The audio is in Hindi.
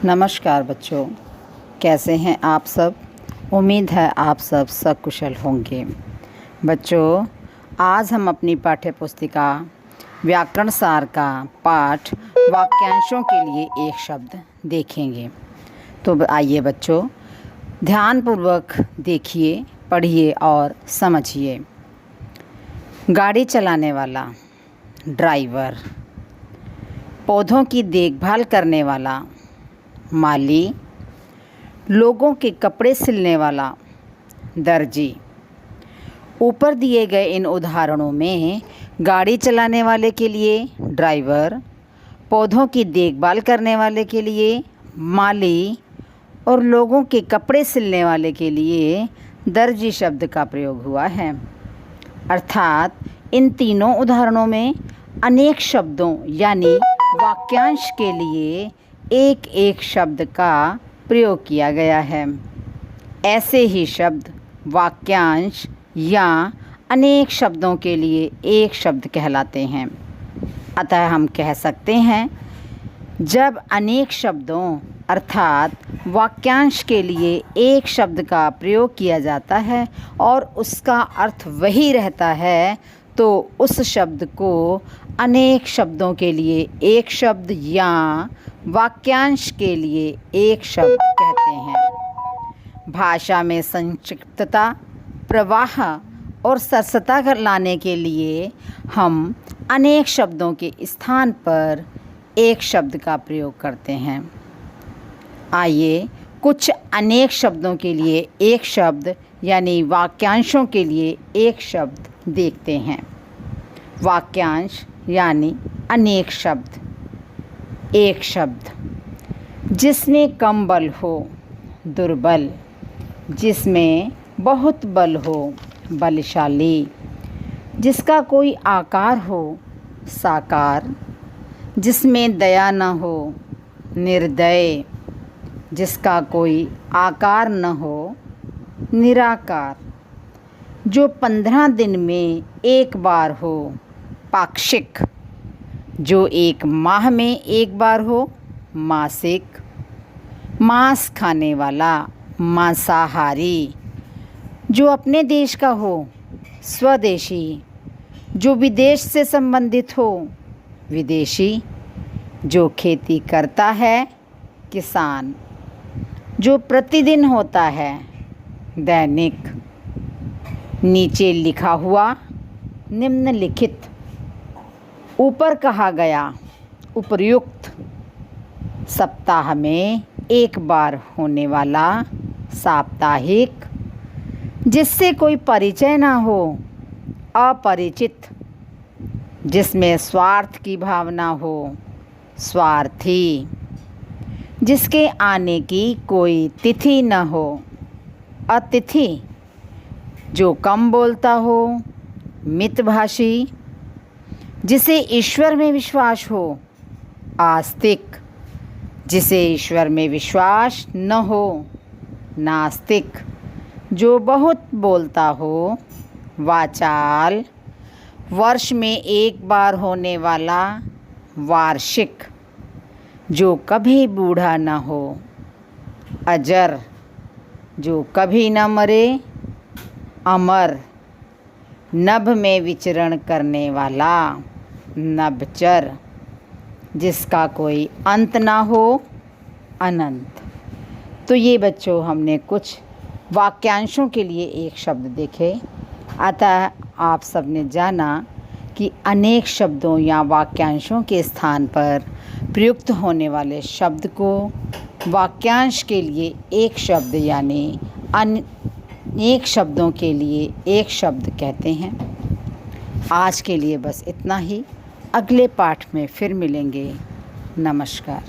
नमस्कार बच्चों, कैसे हैं आप सब। उम्मीद है आप सब सकुशल होंगे। बच्चों, आज हम अपनी पाठ्य पुस्तिका व्याकरण सार का पाठ वाक्यांशों के लिए एक शब्द देखेंगे। तो आइए बच्चों, ध्यानपूर्वक देखिए, पढ़िए और समझिए। गाड़ी चलाने वाला, ड्राइवर। पौधों की देखभाल करने वाला, माली। लोगों के कपड़े सिलने वाला, दर्जी। ऊपर दिए गए इन उदाहरणों में गाड़ी चलाने वाले के लिए ड्राइवर, पौधों की देखभाल करने वाले के लिए माली और लोगों के कपड़े सिलने वाले के लिए दर्जी शब्द का प्रयोग हुआ है। अर्थात इन तीनों उदाहरणों में अनेक शब्दों यानी वाक्यांश के लिए एक एक शब्द का प्रयोग किया गया है। ऐसे ही शब्द वाक्यांश या अनेक शब्दों के लिए एक शब्द कहलाते हैं। अतः हम कह सकते हैं, जब अनेक शब्दों अर्थात वाक्यांश के लिए एक शब्द का प्रयोग किया जाता है और उसका अर्थ वही रहता है, तो उस शब्द को अनेक शब्दों के लिए एक शब्द या वाक्यांश के लिए एक शब्द कहते हैं। भाषा में संक्षिप्तता, प्रवाह और सरसता लाने के लिए हम अनेक शब्दों के स्थान पर एक शब्द का प्रयोग करते हैं। आइए कुछ अनेक शब्दों के लिए एक शब्द यानी वाक्यांशों के लिए एक शब्द देखते हैं। वाक्यांश यानी अनेक शब्द। एक शब्द, जिसमें कम बल हो, दुर्बल। जिसमें बहुत बल हो, बलशाली। जिसका कोई आकार हो, साकार। जिसमें दया न हो, निर्दय। जिसका कोई आकार न हो, निराकार। जो 15 दिन में एक बार हो, पाक्षिक। जो एक माह में एक बार हो, मासिक। मांस खाने वाला, मांसाहारी। जो अपने देश का हो, स्वदेशी। जो विदेश से संबंधित हो, विदेशी। जो खेती करता है, किसान। जो प्रतिदिन होता है, दैनिक। नीचे लिखा हुआ, निम्नलिखित। ऊपर कहा गया, उपर्युक्त। सप्ताह में एक बार होने वाला, साप्ताहिक। जिससे कोई परिचय ना हो, अपरिचित। जिसमें स्वार्थ की भावना हो, स्वार्थी। जिसके आने की कोई तिथि न हो, अतिथि। जो कम बोलता हो, मितभाषी। जिसे ईश्वर में विश्वास हो, आस्तिक। जिसे ईश्वर में विश्वास न हो, नास्तिक। जो बहुत बोलता हो, वाचाल। वर्ष में एक बार होने वाला, वार्षिक। जो कभी बूढ़ा न हो, अजर। जो कभी न मरे, अमर। नभ में विचरण करने वाला, नभचर। जिसका कोई अंत ना हो, अनंत। तो ये बच्चों, हमने कुछ वाक्यांशों के लिए एक शब्द देखे। अतः आप सबने जाना कि अनेक शब्दों या वाक्यांशों के स्थान पर प्रयुक्त होने वाले शब्द को वाक्यांश के लिए एक शब्द यानी अनेक शब्दों के लिए एक शब्द कहते हैं। आज के लिए बस इतना ही। अगले पाठ में फिर मिलेंगे। नमस्कार।